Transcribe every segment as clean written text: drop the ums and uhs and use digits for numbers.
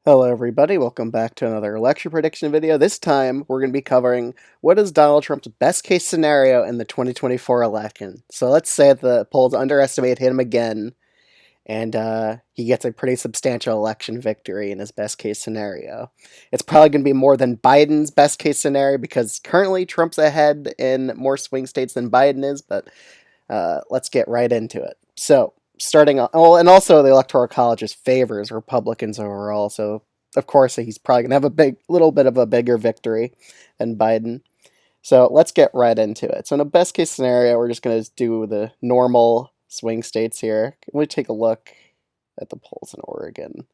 Hello everybody, welcome back to another election prediction video. This time we're going to be covering what is Donald Trump's best case scenario in the 2024 election. So let's say the polls underestimate him again and he gets a pretty substantial election victory in his best case scenario. It's probably going to be more than Biden's best case scenario because currently Trump's ahead in more swing states than Biden is, but let's get right into it. So, starting on, oh, and also the Electoral College just favors Republicans overall. So, of course, he's probably gonna have little bit of a bigger victory than Biden. So let's get right into it. So in a best case scenario, we're just gonna do the normal swing states here. Can we take a look at the polls in Oregon?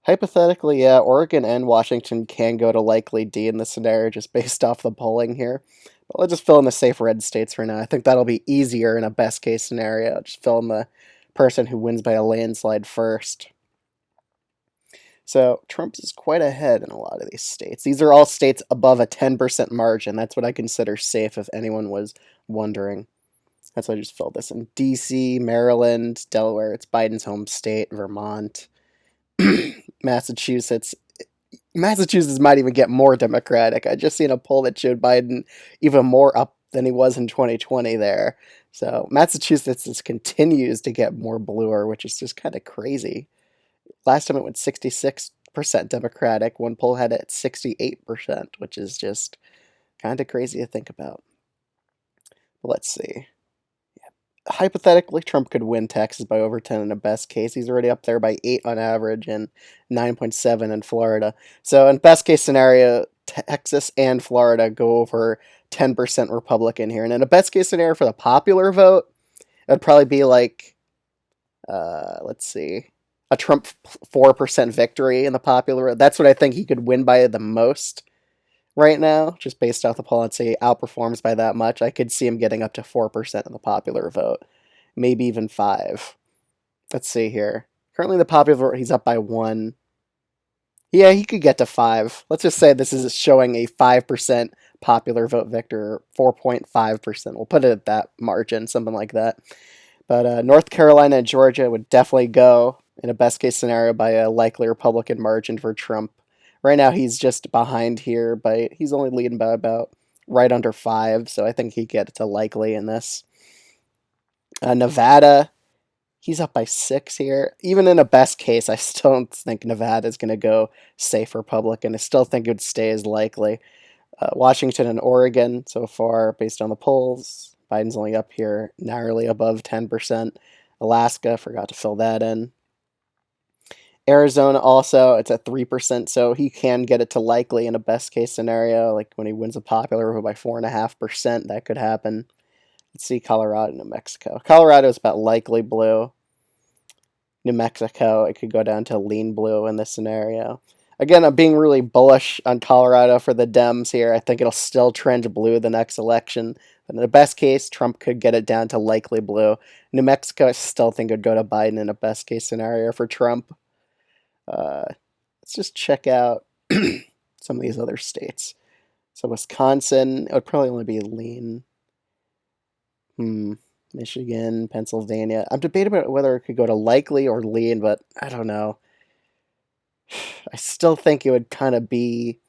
Hypothetically, yeah, Oregon and Washington can go to likely D in this scenario just based off the polling here. But let's just fill in the safe red states for now. I think that'll be easier in a best case scenario. Just fill in the person who wins by a landslide first. So Trump is quite ahead in a lot of these states. These are all states above a 10% margin. That's what I consider safe if anyone was wondering. That's why I just filled this in. DC, Maryland, Delaware, it's Biden's home state, Vermont, Massachusetts. Massachusetts might even get more Democratic. I just seen a poll that showed Biden even more up than he was in 2020 there. So Massachusetts just continues to get more bluer, which is just kind of crazy. Last time it went 66% Democratic. One poll had it at 68%, which is just kind of crazy to think about. But let's see. Hypothetically, Trump could win Texas by over 10 in a best case. He's already up there by 8 on average and 9.7 in Florida. So, in best case scenario, Texas and Florida go over 10% Republican here. And in a best case scenario for the popular vote, it would probably be like, let's see, a Trump 4% victory in the popular vote. That's what I think he could win by the most right now, just based off the poll. I'd say outperforms by that much. I could see him getting up to 4% in the popular vote, maybe even 5. Let's see here. Currently, the popular vote, he's up by 1. Yeah, he could get to 5. Let's just say this is showing a 5% popular vote victor, 4.5%. We'll put it at that margin, something like that. But North Carolina and Georgia would definitely go in a best case scenario by a likely Republican margin for Trump. Right now, he's just behind here, but he's only leading by about right under 5, so I think he gets to likely in this. Nevada, he's up by 6 here. Even in a best case, I still don't think Nevada is going to go safe Republican. I still think it would stay as likely. Washington and Oregon, so far, based on the polls, Biden's only up here narrowly above 10%. Alaska, forgot to fill that in. Arizona also, it's at 3%, so he can get it to likely in a best case scenario, like when he wins a popular vote by 4.5%, that could happen. Let's see Colorado, New Mexico. Colorado is about likely blue. New Mexico, it could go down to lean blue in this scenario. Again, I'm being really bullish on Colorado for the Dems here. I think it'll still trend blue the next election. But in the best case, Trump could get it down to likely blue. New Mexico, I still think would go to Biden in a best case scenario for Trump. Let's just check out some of these other states. So Wisconsin, it would probably only be lean. Michigan, Pennsylvania. I'm debating about whether it could go to likely or lean, but I don't know. I still think it would kind of be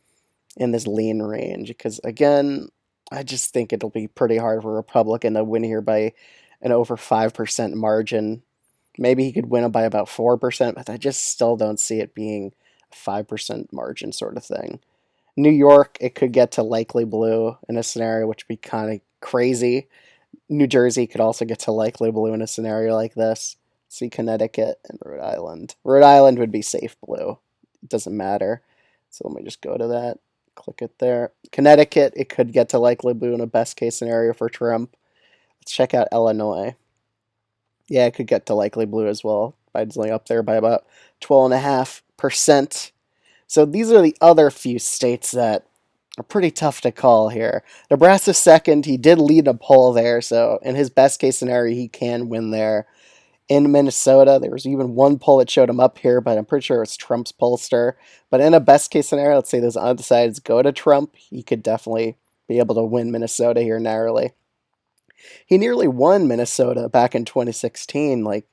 in this lean range because, again, I just think it'll be pretty hard for a Republican to win here by an over 5% margin. Maybe he could win it by about 4%, but I just still don't see it being a 5% margin sort of thing. New York, it could get to likely blue in a scenario, which would be kind of crazy. New Jersey could also get to likely blue in a scenario like this. See Connecticut and Rhode Island. Rhode Island would be safe blue. It doesn't matter. So let me just go to that. Click it there. Connecticut, it could get to likely blue in a best case scenario for Trump. Let's check out Illinois. Yeah, it could get to likely blue as well. Biden's only up there by about 12.5%. So these are the other few states that are pretty tough to call here. Nebraska second, he did lead a poll there, so in his best case scenario, he can win there. In Minnesota, there was even one poll that showed him up here, but I'm pretty sure it was Trump's pollster. But in a best case scenario, let's say those undecideds go to Trump, he could definitely be able to win Minnesota here narrowly. He nearly won Minnesota back in 2016. Like,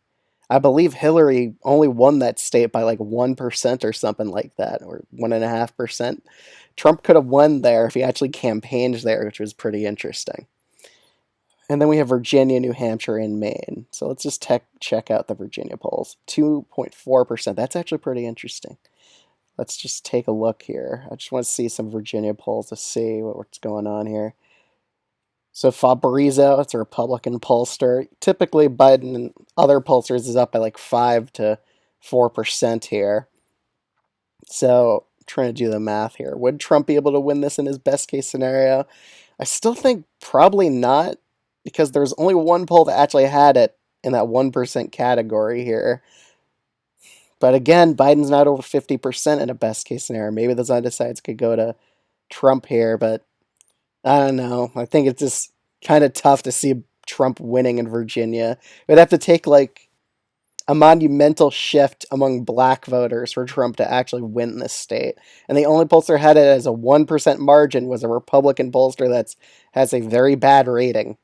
I believe Hillary only won that state by like 1% or something like that, or 1.5%. Trump could have won there if he actually campaigned there, which was pretty interesting. And then we have Virginia, New Hampshire, and Maine. So let's just check out the Virginia polls. 2.4%. That's actually pretty interesting. Let's just take a look here. I just want to see some Virginia polls to see what's going on here. So Fabrizio, it's a Republican pollster. Typically, Biden and other pollsters is up by like 5 to 4% here. So I'm trying to do the math here. Would Trump be able to win this in his best case scenario? I still think probably not, because there's only one poll that actually had it in that 1% category here. But again, Biden's not over 50% in a best case scenario. Maybe those undecideds could go to Trump here, but I don't know. I think it's just kind of tough to see Trump winning in Virginia. It would have to take like a monumental shift among black voters for Trump to actually win this state. And the only pollster had it as a 1% margin was a Republican pollster that has a very bad rating.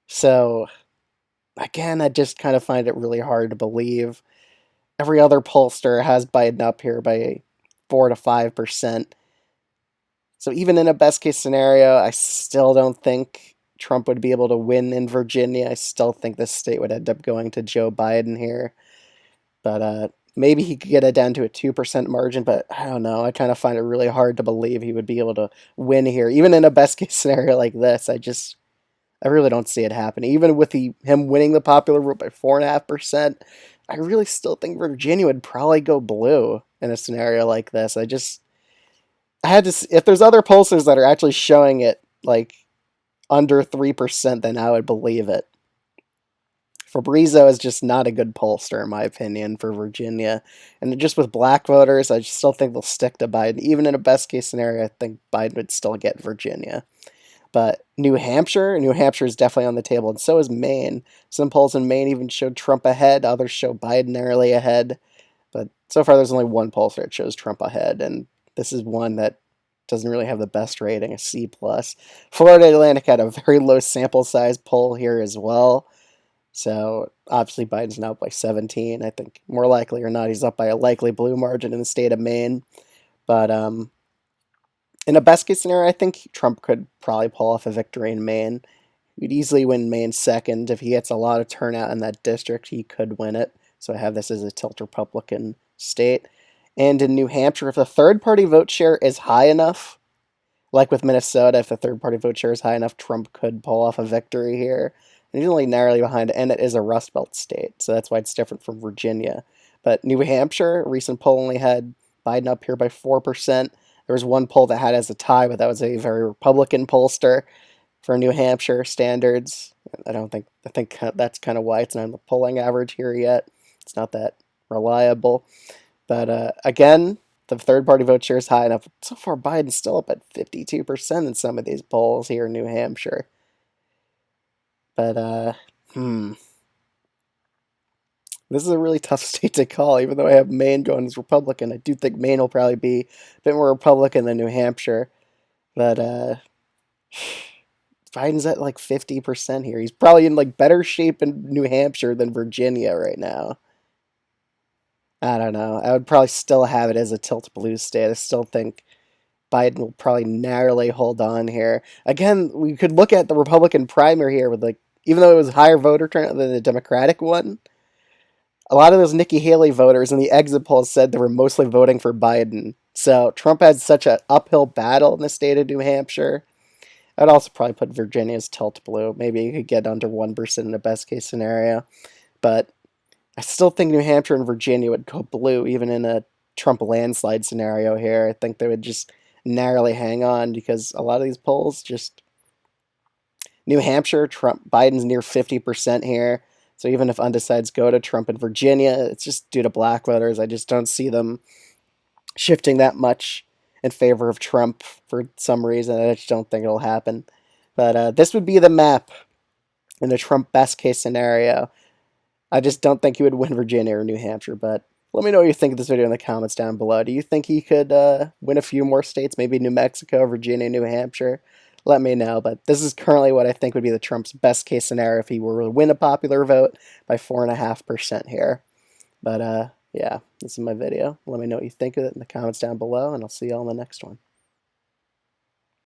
So, again, I just kind of find it really hard to believe. Every other pollster has Biden up here by 4 to 5%. So even in a best case scenario, I still don't think Trump would be able to win in Virginia. I still think this state would end up going to Joe Biden here. But maybe he could get it down to a 2% margin, but I don't know. I kind of find it really hard to believe he would be able to win here. Even in a best case scenario like this, I really don't see it happening. Even with him winning the popular vote by 4.5%, I really still think Virginia would probably go blue in a scenario like this. I had to. If there's other pollsters that are actually showing it like under 3%, then I would believe it. Fabrizio is just not a good pollster, in my opinion, for Virginia. And just with black voters, I still think they'll stick to Biden. Even in a best case scenario, I think Biden would still get Virginia. But New Hampshire is definitely on the table, and so is Maine. Some polls in Maine even showed Trump ahead, others show Biden narrowly ahead. But so far, there's only one pollster that shows Trump ahead, and this is one that doesn't really have the best rating, a C+. Florida Atlantic had a very low sample size poll here as well. So obviously Biden's now up by 17. I think more likely or not, he's up by a likely blue margin in the state of Maine. But in a best case scenario, I think Trump could probably pull off a victory in Maine. He'd easily win Maine second. If he gets a lot of turnout in that district, he could win it. So I have this as a tilt Republican state. And in New Hampshire, if the third party vote share is high enough, like with Minnesota, if the third party vote share is high enough, Trump could pull off a victory here. And he's only narrowly behind, and it is a Rust Belt state, so that's why it's different from Virginia. But New Hampshire, a recent poll only had Biden up here by 4%. There was one poll that had it as a tie, but that was a very Republican pollster for New Hampshire standards. I think that's kind of why it's not in the polling average here yet. It's not that reliable. But again, the third party vote share is high enough. So far, Biden's still up at 52% in some of these polls here in New Hampshire. But this is a really tough state to call, even though I have Maine going as Republican. I do think Maine will probably be a bit more Republican than New Hampshire. But Biden's at like 50% here. He's probably in like better shape in New Hampshire than Virginia right now. I don't know. I would probably still have it as a tilt blue state. I still think Biden will probably narrowly hold on here. Again, we could look at the Republican primary here with like, even though it was higher voter turnout than the Democratic one, a lot of those Nikki Haley voters in the exit polls said they were mostly voting for Biden. So Trump had such an uphill battle in the state of New Hampshire. I'd also probably put Virginia's tilt blue. Maybe you could get under 1% in the best case scenario. But I still think New Hampshire and Virginia would go blue, even in a Trump landslide scenario here. I think they would just narrowly hang on because a lot of these polls just New Hampshire, Biden's near 50% here. So even if undecideds go to Trump in Virginia, it's just due to black voters. I just don't see them shifting that much in favor of Trump for some reason. I just don't think it'll happen. But this would be the map in the Trump best case scenario. I just don't think he would win Virginia or New Hampshire, but let me know what you think of this video in the comments down below. Do you think he could win a few more states, maybe New Mexico, Virginia, New Hampshire? let me know. But this is currently what I think would be the Trump's best case scenario if he were to win a popular vote by 4.5% here. But yeah, this is my video. Let me know what you think of it in the comments down below, and I'll see you all in the next one.